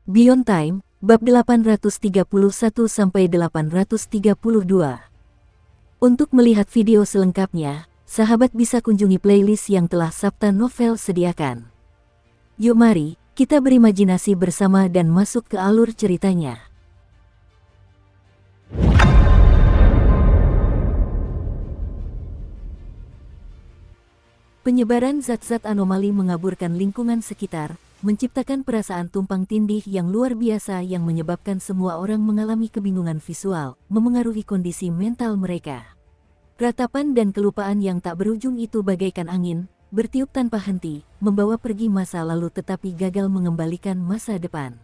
Beyond Time, bab 831-832. Untuk melihat video selengkapnya, sahabat bisa kunjungi playlist yang telah Sabta Novel sediakan. Yuk mari, kita berimajinasi bersama dan masuk ke alur ceritanya. Penyebaran zat-zat anomali mengaburkan lingkungan sekitar, menciptakan perasaan tumpang tindih yang luar biasa yang menyebabkan semua orang mengalami kebingungan visual, memengaruhi kondisi mental mereka. Ratapan dan kelupaan yang tak berujung itu bagaikan angin, bertiup tanpa henti, membawa pergi masa lalu tetapi gagal mengembalikan masa depan.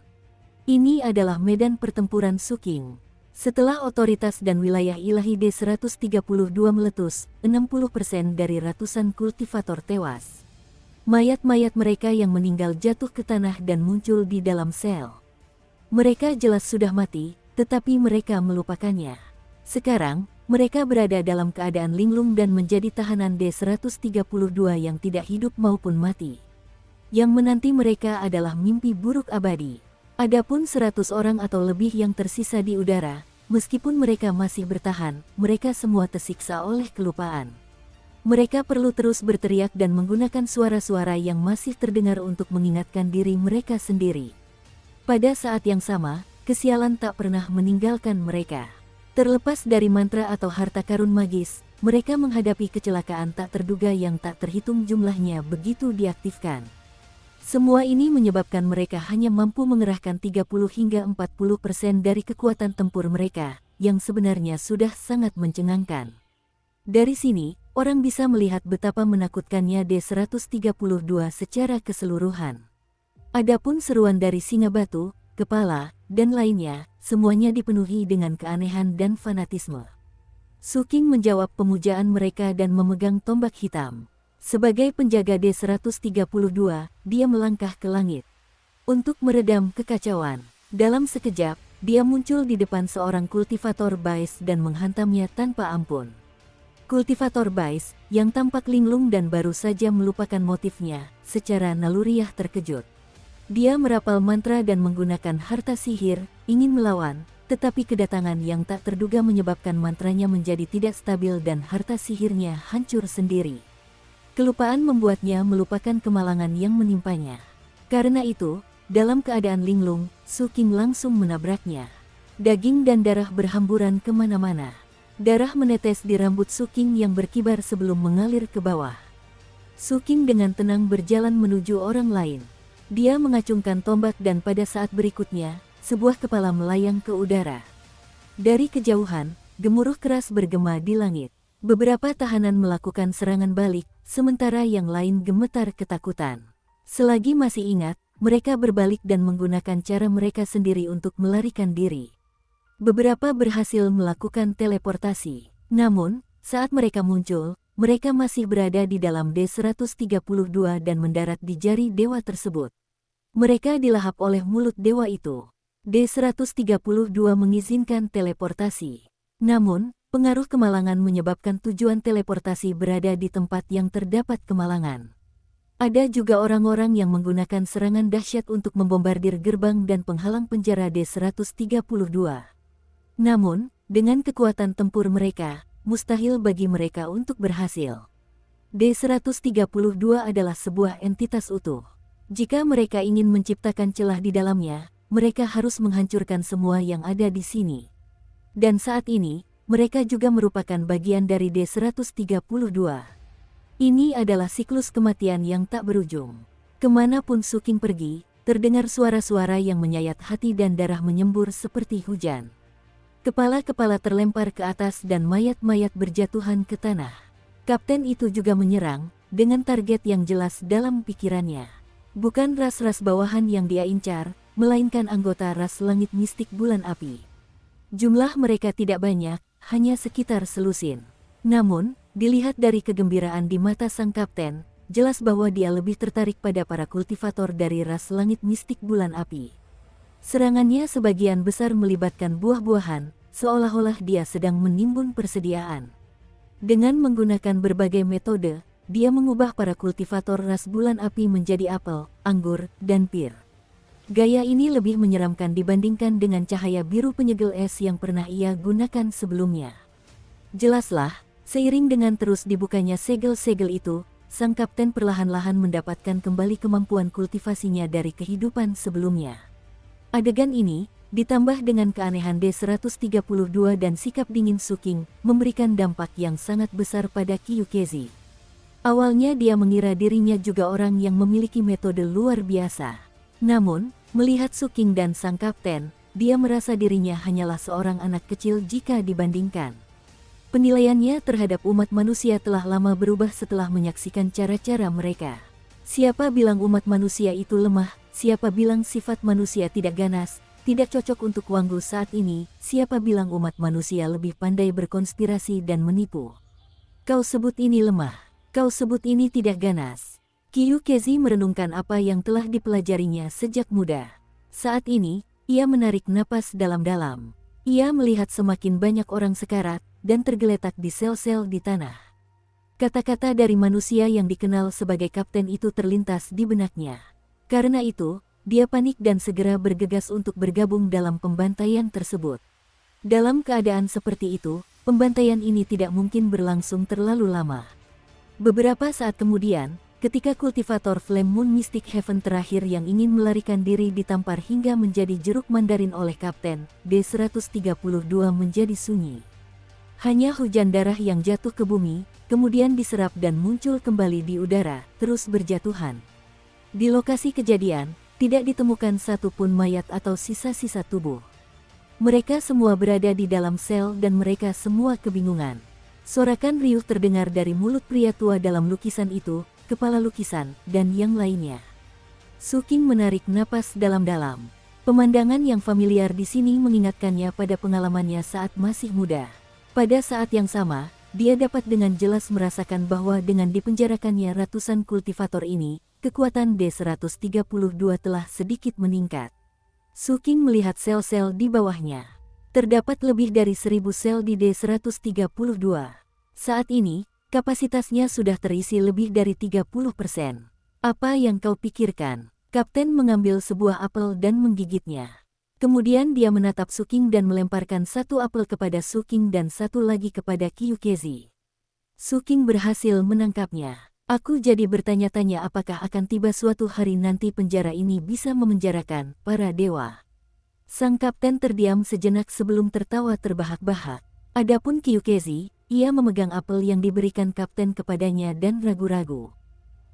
Ini adalah medan pertempuran Suking. Setelah otoritas dan wilayah ilahi D132 meletus, 60% dari ratusan kultivator tewas. Mayat-mayat mereka yang meninggal jatuh ke tanah dan muncul di dalam sel. Mereka jelas sudah mati, tetapi mereka melupakannya. Sekarang, mereka berada dalam keadaan linglung dan menjadi tahanan D132 yang tidak hidup maupun mati. Yang menanti mereka adalah mimpi buruk abadi. Adapun 100 orang atau lebih yang tersisa di udara, meskipun mereka masih bertahan, mereka semua tersiksa oleh kelupaan. Mereka perlu terus berteriak dan menggunakan suara-suara yang masih terdengar untuk mengingatkan diri mereka sendiri. Pada saat yang sama, kesialan tak pernah meninggalkan mereka. Terlepas dari mantra atau harta karun magis, mereka menghadapi kecelakaan tak terduga yang tak terhitung jumlahnya begitu diaktifkan. Semua ini menyebabkan mereka hanya mampu mengerahkan 30 hingga 40% dari kekuatan tempur mereka, yang sebenarnya sudah sangat mencengangkan. Dari sini, orang bisa melihat betapa menakutkannya D132 secara keseluruhan. Adapun seruan dari singa batu, kepala, dan lainnya, semuanya dipenuhi dengan keanehan dan fanatisme. Suking menjawab pemujaan mereka dan memegang tombak hitam. Sebagai penjaga D132, dia melangkah ke langit. Untuk meredam kekacauan, dalam sekejap, dia muncul di depan seorang kultivator bais dan menghantamnya tanpa ampun. Kultivator bais, yang tampak linglung dan baru saja melupakan motifnya, secara naluriah terkejut. Dia merapal mantra dan menggunakan harta sihir, ingin melawan, tetapi kedatangan yang tak terduga menyebabkan mantranya menjadi tidak stabil dan harta sihirnya hancur sendiri. Kelupaan membuatnya melupakan kemalangan yang menimpanya. Karena itu, dalam keadaan linglung, Suking langsung menabraknya. Daging dan darah berhamburan kemana-mana. Darah menetes di rambut Suking yang berkibar sebelum mengalir ke bawah. Suking dengan tenang berjalan menuju orang lain. Dia mengacungkan tombak dan pada saat berikutnya, sebuah kepala melayang ke udara. Dari kejauhan, gemuruh keras bergema di langit. Beberapa tahanan melakukan serangan balik, sementara yang lain gemetar ketakutan. Selagi masih ingat, mereka berbalik dan menggunakan cara mereka sendiri untuk melarikan diri. Beberapa berhasil melakukan teleportasi. Namun, saat mereka muncul, mereka masih berada di dalam D132 dan mendarat di jari dewa tersebut. Mereka dilahap oleh mulut dewa itu. D132 mengizinkan teleportasi. Namun, pengaruh kemalangan menyebabkan tujuan teleportasi berada di tempat yang terdapat kemalangan. Ada juga orang-orang yang menggunakan serangan dahsyat untuk membombardir gerbang dan penghalang penjara D132. Namun, dengan kekuatan tempur mereka, mustahil bagi mereka untuk berhasil. D132 adalah sebuah entitas utuh. Jika mereka ingin menciptakan celah di dalamnya, mereka harus menghancurkan semua yang ada di sini. Dan saat ini, mereka juga merupakan bagian dari D132. Ini adalah siklus kematian yang tak berujung. Kemanapun Suking pergi, terdengar suara-suara yang menyayat hati dan darah menyembur seperti hujan. Kepala-kepala terlempar ke atas dan mayat-mayat berjatuhan ke tanah. Kapten itu juga menyerang, dengan target yang jelas dalam pikirannya. Bukan ras-ras bawahan yang dia incar, melainkan anggota ras langit mistik bulan api. Jumlah mereka tidak banyak, hanya sekitar selusin. Namun, dilihat dari kegembiraan di mata sang kapten, jelas bahwa dia lebih tertarik pada para kultivator dari ras langit mistik bulan api. Serangannya sebagian besar melibatkan buah-buahan, seolah-olah dia sedang menimbun persediaan. Dengan menggunakan berbagai metode, dia mengubah para kultivator ras bulan api menjadi apel, anggur, dan pir. Gaya ini lebih menyeramkan dibandingkan dengan cahaya biru penyegel es yang pernah ia gunakan sebelumnya. Jelaslah, seiring dengan terus dibukanya segel-segel itu, sang kapten perlahan-lahan mendapatkan kembali kemampuan kultivasinya dari kehidupan sebelumnya. Adegan ini, ditambah dengan keanehan D-132 dan sikap dingin Suking, memberikan dampak yang sangat besar pada Kyukezi. Awalnya dia mengira dirinya juga orang yang memiliki metode luar biasa. Namun, melihat Suking dan sang kapten, dia merasa dirinya hanyalah seorang anak kecil jika dibandingkan. Penilaiannya terhadap umat manusia telah lama berubah setelah menyaksikan cara-cara mereka. Siapa bilang umat manusia itu lemah, siapa bilang sifat manusia tidak ganas, tidak cocok untuk Wanggu saat ini, siapa bilang umat manusia lebih pandai berkonspirasi dan menipu. Kau sebut ini lemah, kau sebut ini tidak ganas. Kyukezi merenungkan apa yang telah dipelajarinya sejak muda. Saat ini, ia menarik napas dalam-dalam. Ia melihat semakin banyak orang sekarat dan tergeletak di sel-sel di tanah. Kata-kata dari manusia yang dikenal sebagai kapten itu terlintas di benaknya. Karena itu, dia panik dan segera bergegas untuk bergabung dalam pembantaian tersebut. Dalam keadaan seperti itu, pembantaian ini tidak mungkin berlangsung terlalu lama. Beberapa saat kemudian, ketika kultivator Flame Moon Mystic Heaven terakhir yang ingin melarikan diri ditampar hingga menjadi jeruk mandarin oleh Kapten, D-132 menjadi sunyi. Hanya hujan darah yang jatuh ke bumi, kemudian diserap dan muncul kembali di udara, terus berjatuhan. Di lokasi kejadian, tidak ditemukan satupun mayat atau sisa-sisa tubuh. Mereka semua berada di dalam sel dan mereka semua kebingungan. Sorakan riuh terdengar dari mulut pria tua dalam lukisan itu, kepala lukisan, dan yang lainnya. Suking menarik napas dalam-dalam. Pemandangan yang familiar di sini mengingatkannya pada pengalamannya saat masih muda. Pada saat yang sama, dia dapat dengan jelas merasakan bahwa dengan dipenjarakannya ratusan kultivator ini, kekuatan D-132 telah sedikit meningkat. Suking melihat sel-sel di bawahnya. Terdapat lebih dari 1000 sel di D-132. Saat ini, kapasitasnya sudah terisi lebih dari 30%. Apa yang kau pikirkan? Kapten mengambil sebuah apel dan menggigitnya. Kemudian dia menatap Suking dan melemparkan satu apel kepada Suking dan satu lagi kepada Kyukezi. Suking berhasil menangkapnya. Aku jadi bertanya-tanya apakah akan tiba suatu hari nanti penjara ini bisa memenjarakan para dewa. Sang kapten terdiam sejenak sebelum tertawa terbahak-bahak. Adapun Kyukezi, ia memegang apel yang diberikan kapten kepadanya dan ragu-ragu.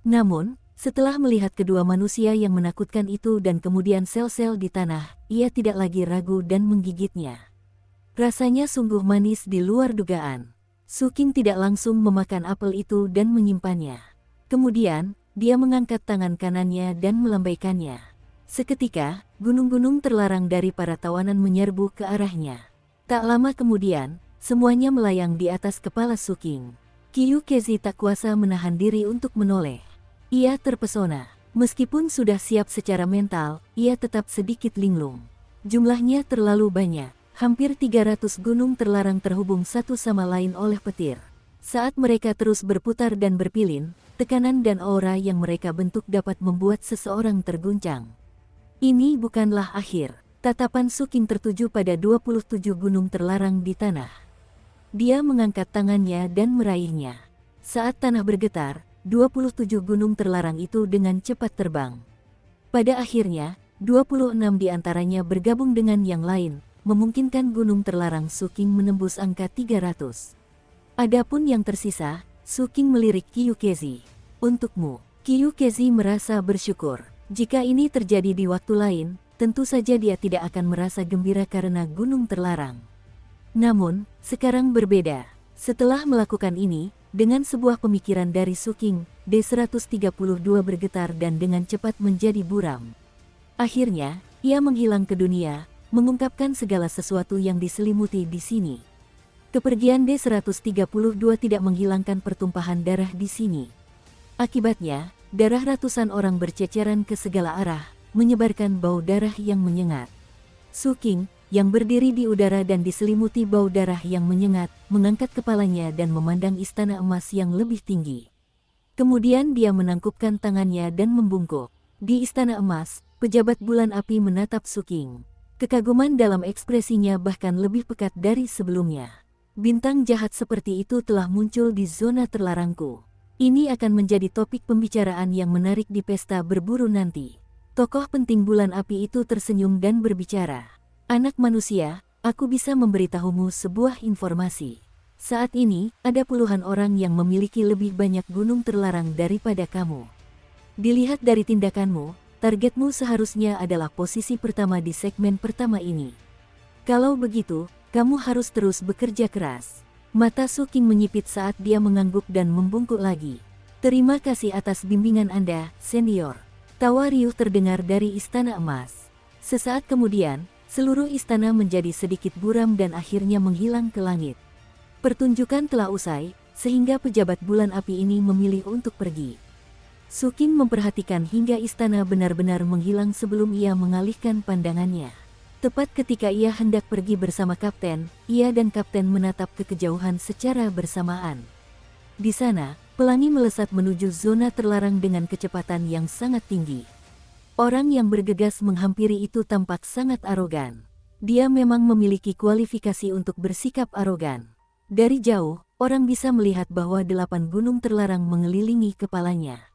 Namun, setelah melihat kedua manusia yang menakutkan itu dan kemudian sel-sel di tanah, ia tidak lagi ragu dan menggigitnya. Rasanya sungguh manis di luar dugaan. Suking tidak langsung memakan apel itu dan menyimpannya. Kemudian, dia mengangkat tangan kanannya dan melambaikannya. Seketika, gunung-gunung terlarang dari para tawanan menyerbu ke arahnya. Tak lama kemudian, semuanya melayang di atas kepala Suking. Kyukezi tak kuasa menahan diri untuk menoleh. Ia terpesona. Meskipun sudah siap secara mental, ia tetap sedikit linglung. Jumlahnya terlalu banyak. Hampir 300 gunung terlarang terhubung satu sama lain oleh petir. Saat mereka terus berputar dan berpilin, tekanan dan aura yang mereka bentuk dapat membuat seseorang terguncang. Ini bukanlah akhir. Tatapan Suking tertuju pada 27 gunung terlarang di tanah. Dia mengangkat tangannya dan meraihnya. Saat tanah bergetar, 27 gunung terlarang itu dengan cepat terbang. Pada akhirnya, 26 di antaranya bergabung dengan yang lain, memungkinkan gunung terlarang Suking menembus angka 300. Adapun yang tersisa, Suking melirik Kyukezi. Untukmu. Kyukezi merasa bersyukur. Jika ini terjadi di waktu lain, tentu saja dia tidak akan merasa gembira karena gunung terlarang. Namun, sekarang berbeda. Setelah melakukan ini, dengan sebuah pemikiran dari Suking, D-132 bergetar dan dengan cepat menjadi buram. Akhirnya, ia menghilang ke dunia, mengungkapkan segala sesuatu yang diselimuti di sini. Kepergian D-132 tidak menghilangkan pertumpahan darah di sini. Akibatnya, darah ratusan orang berceceran ke segala arah, menyebarkan bau darah yang menyengat. Suking, yang berdiri di udara dan diselimuti bau darah yang menyengat, mengangkat kepalanya dan memandang istana emas yang lebih tinggi. Kemudian dia menangkupkan tangannya dan membungkuk. Di istana emas, Pejabat bulan api menatap Su King. Kekaguman dalam ekspresinya bahkan lebih pekat dari sebelumnya. Bintang jahat seperti itu telah muncul di zona terlarangku. Ini akan menjadi topik pembicaraan yang menarik di pesta berburu nanti. Tokoh penting bulan api itu tersenyum dan berbicara. Anak manusia, aku bisa memberitahumu sebuah informasi. Saat ini, ada puluhan orang yang memiliki lebih banyak gunung terlarang daripada kamu. Dilihat dari tindakanmu, targetmu seharusnya adalah posisi pertama di segmen pertama ini. Kalau begitu, kamu harus terus bekerja keras. Mata Su King menyipit saat dia mengangguk dan membungkuk lagi. Terima kasih atas bimbingan Anda, senior. Tawa riuh terdengar dari Istana Emas. Sesaat kemudian, seluruh istana menjadi sedikit buram dan akhirnya menghilang ke langit. Pertunjukan telah usai, sehingga pejabat bulan api ini memilih untuk pergi. Su King memperhatikan hingga istana benar-benar menghilang sebelum ia mengalihkan pandangannya. Tepat ketika ia hendak pergi bersama kapten, ia dan kapten menatap ke kejauhan secara bersamaan. Di sana, pelangi melesat menuju zona terlarang dengan kecepatan yang sangat tinggi. Orang yang bergegas menghampiri itu tampak sangat arogan. Dia memang memiliki kualifikasi untuk bersikap arogan. Dari jauh, orang bisa melihat bahwa 8 gunung terlarang mengelilingi kepalanya.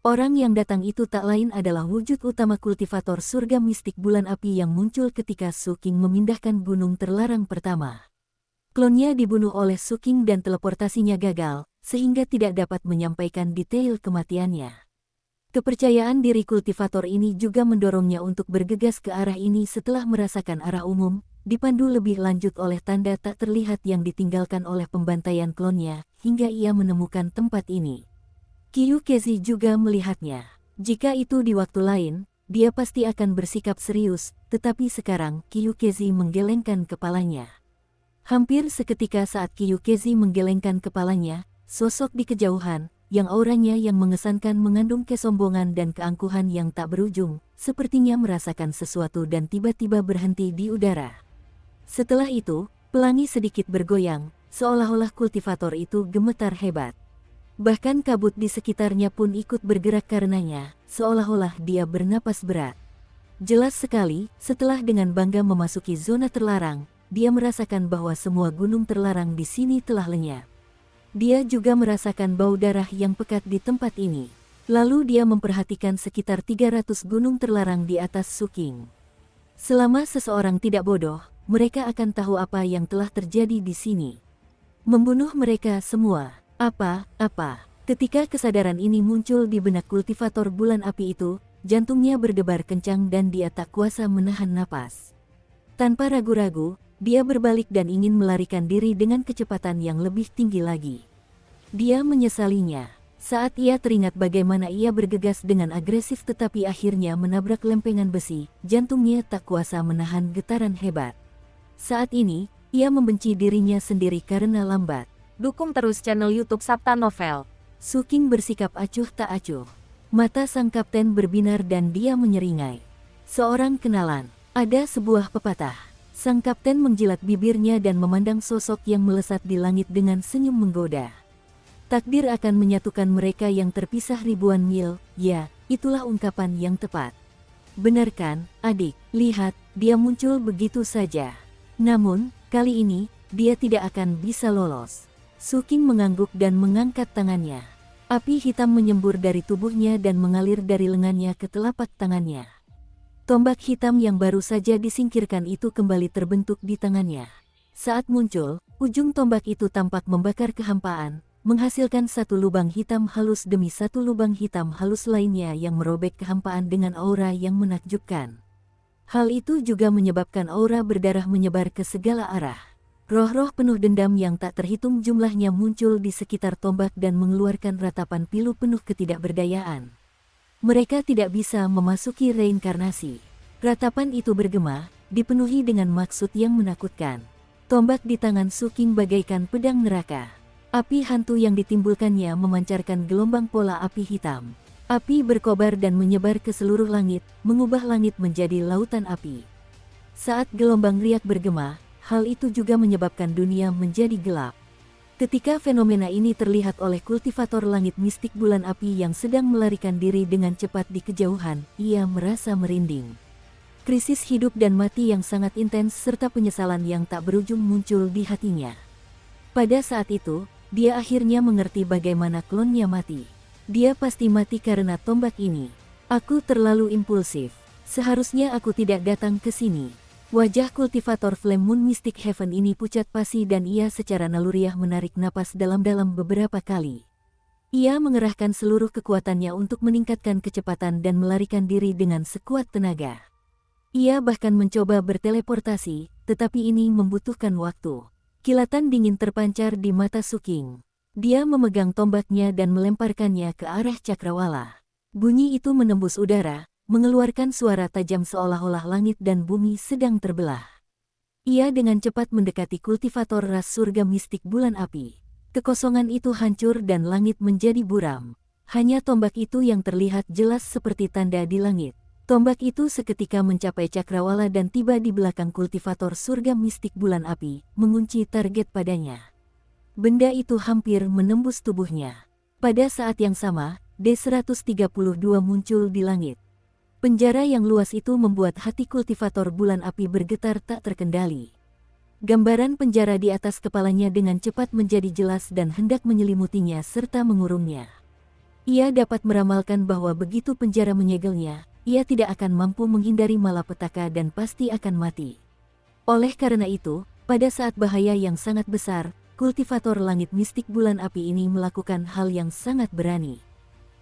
Orang yang datang itu tak lain adalah wujud utama kultivator surga mistik bulan api yang muncul ketika Su King memindahkan gunung terlarang pertama. Klonnya dibunuh oleh Su King dan teleportasinya gagal, sehingga tidak dapat menyampaikan detail kematiannya. Kepercayaan diri kultivator ini juga mendorongnya untuk bergegas ke arah ini setelah merasakan arah umum, dipandu lebih lanjut oleh tanda tak terlihat yang ditinggalkan oleh pembantaian klonnya, hingga ia menemukan tempat ini. Kyukezi juga melihatnya. Jika itu di waktu lain, dia pasti akan bersikap serius, tetapi sekarang Kyukezi menggelengkan kepalanya. Hampir seketika saat Kyukezi menggelengkan kepalanya, sosok di kejauhan, yang auranya yang mengesankan mengandung kesombongan dan keangkuhan yang tak berujung, sepertinya merasakan sesuatu dan tiba-tiba berhenti di udara. Setelah itu, pelangi sedikit bergoyang, seolah-olah kultivator itu gemetar hebat. Bahkan kabut di sekitarnya pun ikut bergerak karenanya, seolah-olah dia bernapas berat. Jelas sekali, setelah dengan bangga memasuki zona terlarang, dia merasakan bahwa semua gunung terlarang di sini telah lenyap. Dia juga merasakan bau darah yang pekat di tempat ini. Lalu dia memperhatikan sekitar 300 gunung terlarang di atas Su King. Selama seseorang tidak bodoh, mereka akan tahu apa yang telah terjadi di sini. Membunuh mereka semua. Apa? Ketika kesadaran ini muncul di benak kultivator bulan api itu, jantungnya berdebar kencang dan dia tak kuasa menahan napas. Tanpa ragu-ragu, dia berbalik dan ingin melarikan diri dengan kecepatan yang lebih tinggi lagi. Dia menyesalinya. Saat ia teringat bagaimana ia bergegas dengan agresif tetapi akhirnya menabrak lempengan besi, jantungnya tak kuasa menahan getaran hebat. Saat ini, ia membenci dirinya sendiri karena lambat. Dukung terus channel YouTube Sabta Novel. Su King bersikap acuh tak acuh. Mata sang kapten berbinar dan dia menyeringai. Seorang kenalan. Ada sebuah pepatah. Sang kapten menjilat bibirnya dan memandang sosok yang melesat di langit dengan senyum menggoda. Takdir akan menyatukan mereka yang terpisah ribuan mil, ya, itulah ungkapan yang tepat. Benar kan, adik? Lihat, dia muncul begitu saja. Namun, kali ini, dia tidak akan bisa lolos. Su King mengangguk dan mengangkat tangannya. Api hitam menyembur dari tubuhnya dan mengalir dari lengannya ke telapak tangannya. Tombak hitam yang baru saja disingkirkan itu kembali terbentuk di tangannya. Saat muncul, ujung tombak itu tampak membakar kehampaan, menghasilkan satu lubang hitam halus demi satu lubang hitam halus lainnya yang merobek kehampaan dengan aura yang menakjubkan. Hal itu juga menyebabkan aura berdarah menyebar ke segala arah. Roh-roh penuh dendam yang tak terhitung jumlahnya muncul di sekitar tombak dan mengeluarkan ratapan pilu penuh ketidakberdayaan. Mereka tidak bisa memasuki reinkarnasi. Ratapan itu bergema, dipenuhi dengan maksud yang menakutkan. Tombak di tangan Su King bagaikan pedang neraka. Api hantu yang ditimbulkannya memancarkan gelombang pola api hitam. Api berkobar dan menyebar ke seluruh langit, mengubah langit menjadi lautan api. Saat gelombang riak bergema, hal itu juga menyebabkan dunia menjadi gelap. Ketika fenomena ini terlihat oleh kultivator langit mistik bulan api yang sedang melarikan diri dengan cepat di kejauhan, ia merasa merinding. Krisis hidup dan mati yang sangat intens serta penyesalan yang tak berujung muncul di hatinya. Pada saat itu, dia akhirnya mengerti bagaimana klonnya mati. Dia pasti mati karena tombak ini. Aku terlalu impulsif. Seharusnya aku tidak datang ke sini. Wajah kultivator Flame Moon Mystic Heaven ini pucat pasi dan ia secara naluriah menarik napas dalam-dalam beberapa kali. Ia mengerahkan seluruh kekuatannya untuk meningkatkan kecepatan dan melarikan diri dengan sekuat tenaga. Ia bahkan mencoba berteleportasi, tetapi ini membutuhkan waktu. Kilatan dingin terpancar di mata Suking. Dia memegang tombaknya dan melemparkannya ke arah cakrawala. Bunyi itu menembus udara, mengeluarkan suara tajam seolah-olah langit dan bumi sedang terbelah. Ia dengan cepat mendekati kultivator ras surga mistik bulan api. Kekosongan itu hancur dan langit menjadi buram. Hanya tombak itu yang terlihat jelas seperti tanda di langit. Tombak itu seketika mencapai cakrawala dan tiba di belakang kultivator surga mistik bulan api, mengunci target padanya. Benda itu hampir menembus tubuhnya. Pada saat yang sama, D-132 muncul di langit. Penjara yang luas itu membuat hati kultivator bulan api bergetar tak terkendali. Gambaran penjara di atas kepalanya dengan cepat menjadi jelas dan hendak menyelimutinya serta mengurungnya. Ia dapat meramalkan bahwa begitu penjara menyegelnya, ia tidak akan mampu menghindari malapetaka dan pasti akan mati. Oleh karena itu, pada saat bahaya yang sangat besar, kultivator langit mistik bulan api ini melakukan hal yang sangat berani.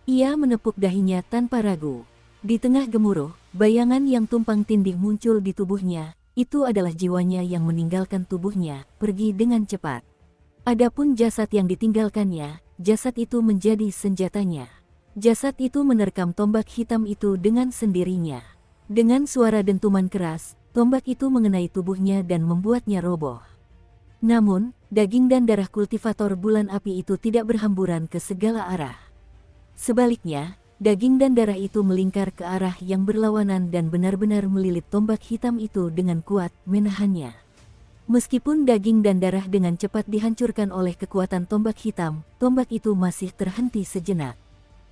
Ia menepuk dahinya tanpa ragu. Di tengah gemuruh, bayangan yang tumpang tindih muncul di tubuhnya. Itu adalah jiwanya yang meninggalkan tubuhnya, pergi dengan cepat. Adapun jasad yang ditinggalkannya, jasad itu menjadi senjatanya. Jasad itu menerkam tombak hitam itu dengan sendirinya. Dengan suara dentuman keras, tombak itu mengenai tubuhnya dan membuatnya roboh. Namun, daging dan darah kultivator bulan api itu tidak berhamburan ke segala arah. Sebaliknya, daging dan darah itu melingkar ke arah yang berlawanan dan benar-benar melilit tombak hitam itu dengan kuat, menahannya. Meskipun daging dan darah dengan cepat dihancurkan oleh kekuatan tombak hitam, tombak itu masih terhenti sejenak.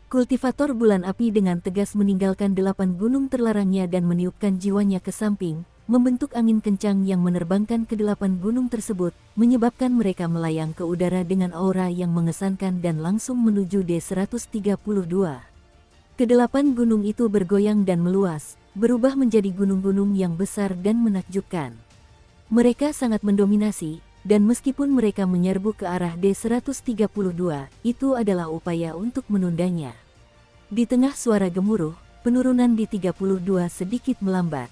Kultivator bulan api dengan tegas meninggalkan 8 gunung terlarangnya dan meniupkan jiwanya ke samping, membentuk angin kencang yang menerbangkan ke 8 gunung tersebut, menyebabkan mereka melayang ke udara dengan aura yang mengesankan dan langsung menuju D-132. Kedelapan gunung itu bergoyang dan meluas, berubah menjadi gunung-gunung yang besar dan menakjubkan. Mereka sangat mendominasi, dan meskipun mereka menyerbu ke arah D-132, itu adalah upaya untuk menundanya. Di tengah suara gemuruh, penurunan di 32 sedikit melambat.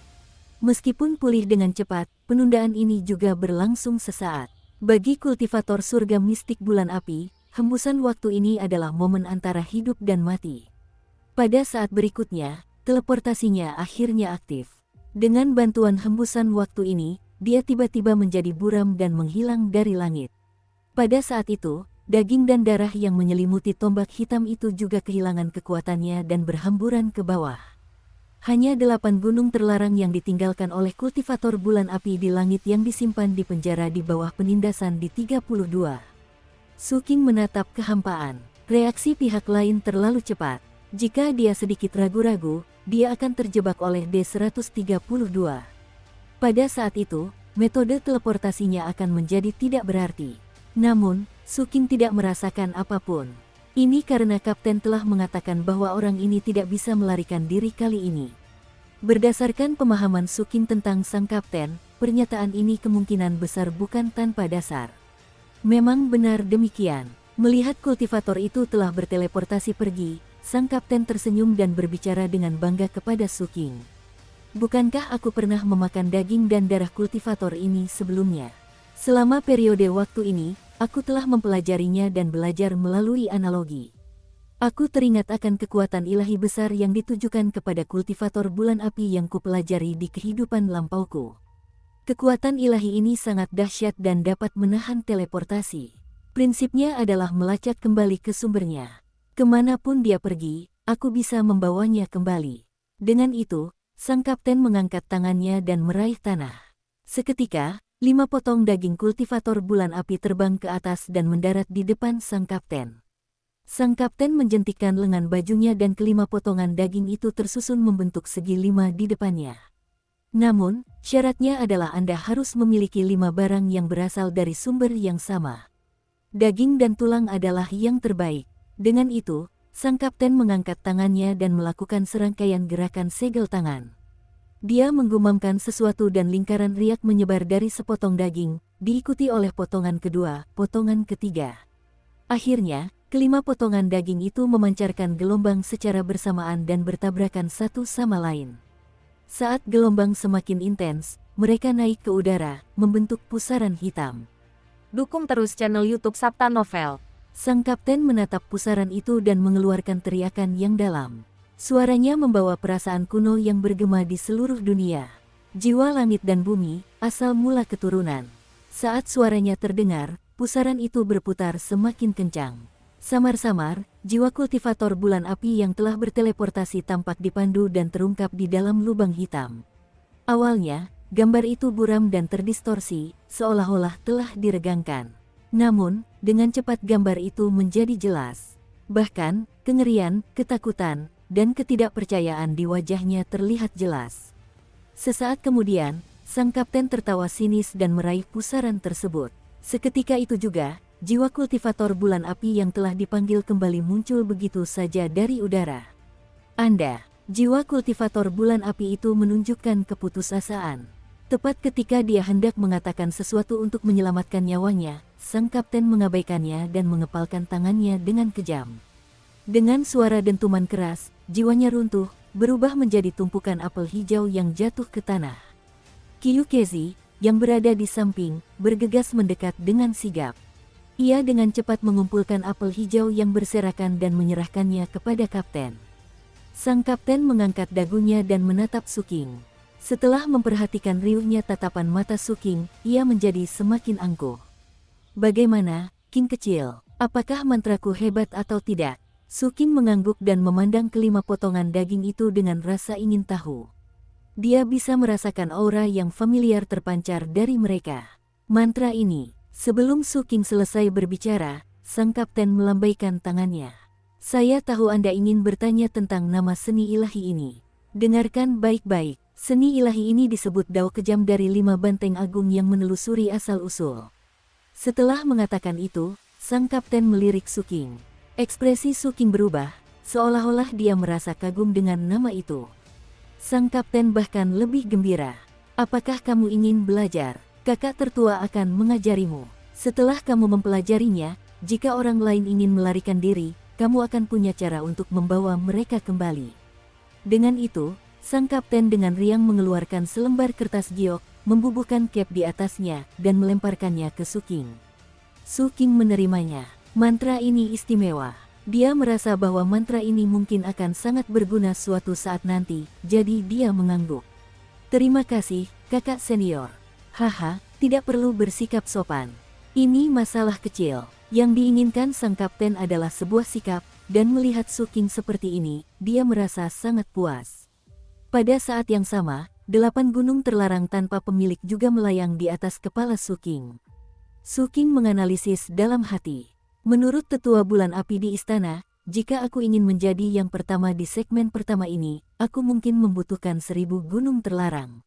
Meskipun pulih dengan cepat, penundaan ini juga berlangsung sesaat. Bagi kultivator surga mistik bulan api, hembusan waktu ini adalah momen antara hidup dan mati. Pada saat berikutnya, teleportasinya akhirnya aktif. Dengan bantuan hembusan waktu ini, dia tiba-tiba menjadi buram dan menghilang dari langit. Pada saat itu, daging dan darah yang menyelimuti tombak hitam itu juga kehilangan kekuatannya dan berhamburan ke bawah. Hanya 8 gunung terlarang yang ditinggalkan oleh kultivator bulan api di langit yang disimpan di penjara di bawah penindasan di 32. Suking menatap kehampaan. Reaksi pihak lain terlalu cepat. Jika dia sedikit ragu-ragu, dia akan terjebak oleh D-132. Pada saat itu, metode teleportasinya akan menjadi tidak berarti. Namun, Suking tidak merasakan apapun. Ini karena kapten telah mengatakan bahwa orang ini tidak bisa melarikan diri kali ini. Berdasarkan pemahaman Suking tentang sang kapten, pernyataan ini kemungkinan besar bukan tanpa dasar. Memang benar demikian. Melihat kultivator itu telah berteleportasi pergi, sang kapten tersenyum dan berbicara dengan bangga kepada Suking. Bukankah aku pernah memakan daging dan darah kultivator ini sebelumnya? Selama periode waktu ini, aku telah mempelajarinya dan belajar melalui analogi. Aku teringat akan kekuatan ilahi besar yang ditujukan kepada kultivator bulan api yang kupelajari di kehidupan lampauku. Kekuatan ilahi ini sangat dahsyat dan dapat menahan teleportasi. Prinsipnya adalah melacak kembali ke sumbernya. Kemanapun dia pergi, aku bisa membawanya kembali. Dengan itu, sang kapten mengangkat tangannya dan meraih tanah. Seketika, 5 potong daging kultivator bulan api terbang ke atas dan mendarat di depan sang kapten. Sang kapten menjentikkan lengan bajunya dan kelima potongan daging itu tersusun membentuk segi 5 di depannya. Namun, syaratnya adalah Anda harus memiliki 5 barang yang berasal dari sumber yang sama. Daging dan tulang adalah yang terbaik. Dengan itu, sang kapten mengangkat tangannya dan melakukan serangkaian gerakan segel tangan. Dia menggumamkan sesuatu dan lingkaran riak menyebar dari sepotong daging, diikuti oleh potongan kedua, potongan ketiga. Akhirnya, kelima potongan daging itu memancarkan gelombang secara bersamaan dan bertabrakan satu sama lain. Saat gelombang semakin intens, mereka naik ke udara, membentuk pusaran hitam. Dukung terus channel YouTube Sabta Novel. Sang kapten menatap pusaran itu dan mengeluarkan teriakan yang dalam. Suaranya membawa perasaan kuno yang bergema di seluruh dunia. Jiwa langit dan bumi, asal mula keturunan. Saat suaranya terdengar, pusaran itu berputar semakin kencang. Samar-samar, jiwa kultivator bulan api yang telah berteleportasi tampak dipandu dan terungkap di dalam lubang hitam. Awalnya, gambar itu buram dan terdistorsi, seolah-olah telah diregangkan. Namun, dengan cepat gambar itu menjadi jelas. Bahkan, kengerian, ketakutan, dan ketidakpercayaan di wajahnya terlihat jelas. Sesaat kemudian, sang kapten tertawa sinis dan meraih pusaran tersebut. Seketika itu juga, jiwa kultivator bulan api yang telah dipanggil kembali muncul begitu saja dari udara. Anda, jiwa kultivator bulan api itu menunjukkan keputusasaan. Tepat ketika dia hendak mengatakan sesuatu untuk menyelamatkan nyawanya, sang kapten mengabaikannya dan mengepalkan tangannya dengan kejam. Dengan suara dentuman keras, jiwanya runtuh, berubah menjadi tumpukan apel hijau yang jatuh ke tanah. Kyukezi, yang berada di samping, bergegas mendekat dengan sigap. Ia dengan cepat mengumpulkan apel hijau yang berserakan dan menyerahkannya kepada kapten. Sang kapten mengangkat dagunya dan menatap Suking. Setelah memperhatikan riuhnya tatapan mata Suking, ia menjadi semakin angkuh. Bagaimana, King kecil? Apakah mantraku hebat atau tidak? Suking mengangguk dan memandang kelima potongan daging itu dengan rasa ingin tahu. Dia bisa merasakan aura yang familiar terpancar dari mereka. Mantra ini, sebelum Suking selesai berbicara, sang kapten melambaikan tangannya. Saya tahu Anda ingin bertanya tentang nama seni ilahi ini. Dengarkan baik-baik, seni ilahi ini disebut dao kejam dari 5 banteng agung yang menelusuri asal-usul. Setelah mengatakan itu, sang kapten melirik Suking. Ekspresi Suking berubah, seolah-olah dia merasa kagum dengan nama itu. Sang kapten bahkan lebih gembira. Apakah kamu ingin belajar? Kakak tertua akan mengajarimu. Setelah kamu mempelajarinya, jika orang lain ingin melarikan diri, kamu akan punya cara untuk membawa mereka kembali. Dengan itu, sang kapten dengan riang mengeluarkan selembar kertas giok, membubuhkan cap di atasnya, dan melemparkannya ke Suking. Suking menerimanya. Mantra ini istimewa. Dia merasa bahwa mantra ini mungkin akan sangat berguna suatu saat nanti, jadi dia mengangguk. Terima kasih, kakak senior. Haha, tidak perlu bersikap sopan. Ini masalah kecil. Yang diinginkan sang kapten adalah sebuah sikap, dan melihat Suking seperti ini, dia merasa sangat puas. Pada saat yang sama, 8 gunung terlarang tanpa pemilik juga melayang di atas kepala Suking. Suking menganalisis dalam hati. Menurut tetua bulan api di istana, jika aku ingin menjadi yang pertama di segmen pertama ini, aku mungkin membutuhkan 1000 gunung terlarang.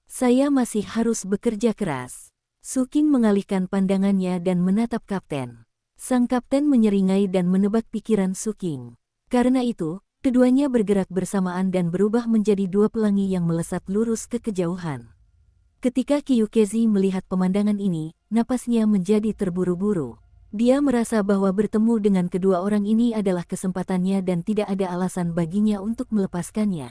Saya masih harus bekerja keras. Suking mengalihkan pandangannya dan menatap kapten. Sang kapten menyeringai dan menebak pikiran Suking. Karena itu, keduanya bergerak bersamaan dan berubah menjadi 2 pelangi yang melesat lurus ke kejauhan. Ketika Kyukezi melihat pemandangan ini, napasnya menjadi terburu-buru. Dia merasa bahwa bertemu dengan kedua orang ini adalah kesempatannya dan tidak ada alasan baginya untuk melepaskannya.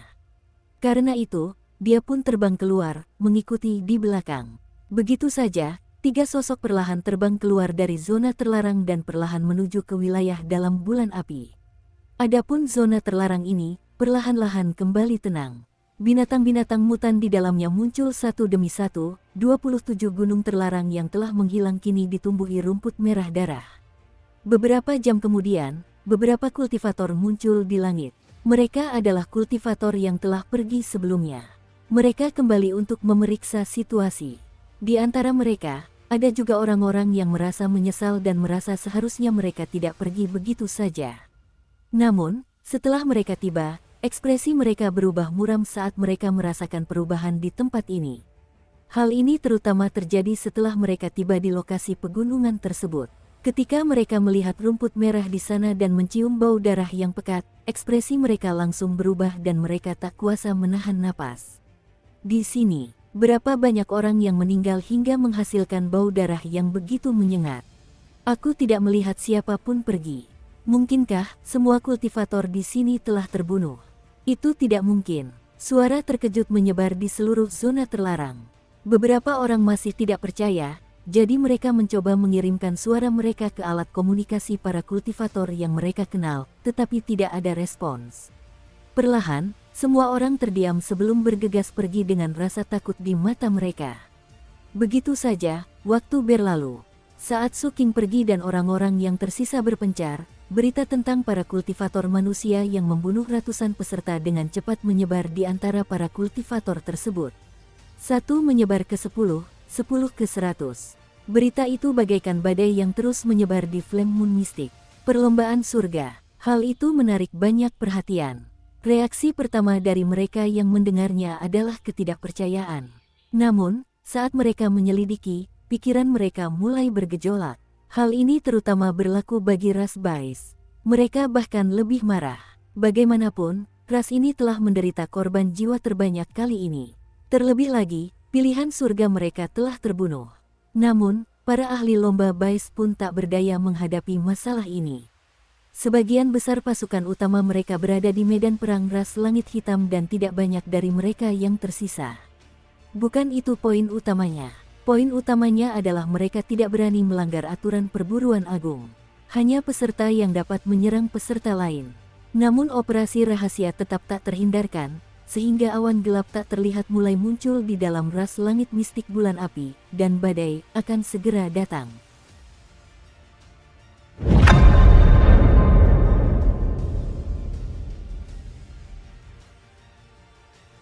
Karena itu, dia pun terbang keluar, mengikuti di belakang. Begitu saja, 3 sosok perlahan terbang keluar dari zona terlarang dan perlahan menuju ke wilayah dalam bulan api. Adapun zona terlarang ini, perlahan-lahan kembali tenang. Binatang-binatang mutan di dalamnya muncul satu demi satu, 27 gunung terlarang yang telah menghilang kini ditumbuhi rumput merah darah. Beberapa jam kemudian, beberapa kultivator muncul di langit. Mereka adalah kultivator yang telah pergi sebelumnya. Mereka kembali untuk memeriksa situasi. Di antara mereka, ada juga orang-orang yang merasa menyesal dan merasa seharusnya mereka tidak pergi begitu saja. Namun, setelah mereka tiba, ekspresi mereka berubah muram saat mereka merasakan perubahan di tempat ini. Hal ini terutama terjadi setelah mereka tiba di lokasi pegunungan tersebut. Ketika mereka melihat rumput merah di sana dan mencium bau darah yang pekat, ekspresi mereka langsung berubah dan mereka tak kuasa menahan napas. Di sini, berapa banyak orang yang meninggal hingga menghasilkan bau darah yang begitu menyengat. Aku tidak melihat siapapun pergi. Mungkinkah semua kultivator di sini telah terbunuh? Itu tidak mungkin. Suara terkejut menyebar di seluruh zona terlarang. Beberapa orang masih tidak percaya, jadi mereka mencoba mengirimkan suara mereka ke alat komunikasi para kultivator yang mereka kenal, tetapi tidak ada respons. Perlahan, semua orang terdiam sebelum bergegas pergi dengan rasa takut di mata mereka. Begitu saja, waktu berlalu. Saat Su King pergi dan orang-orang yang tersisa berpencar, berita tentang para kultivator manusia yang membunuh ratusan peserta dengan cepat menyebar di antara para kultivator tersebut. 1 menyebar ke 10, 10 ke 100. Berita itu bagaikan badai yang terus menyebar di Flame Moon Mystic. Perlombaan surga. Hal itu menarik banyak perhatian. Reaksi pertama dari mereka yang mendengarnya adalah ketidakpercayaan. Namun, saat mereka menyelidiki, pikiran mereka mulai bergejolak. Hal ini terutama berlaku bagi ras Bais. Mereka bahkan lebih marah. Bagaimanapun, ras ini telah menderita korban jiwa terbanyak kali ini. Terlebih lagi, pilihan surga mereka telah terbunuh. Namun, para ahli lomba Bais pun tak berdaya menghadapi masalah ini. Sebagian besar pasukan utama mereka berada di medan perang ras langit hitam dan tidak banyak dari mereka yang tersisa. Bukan itu poin utamanya. Poin utamanya adalah mereka tidak berani melanggar aturan perburuan agung. Hanya peserta yang dapat menyerang peserta lain. Namun operasi rahasia tetap tak terhindarkan, sehingga awan gelap tak terlihat mulai muncul di dalam ras langit mistik bulan api, dan badai akan segera datang.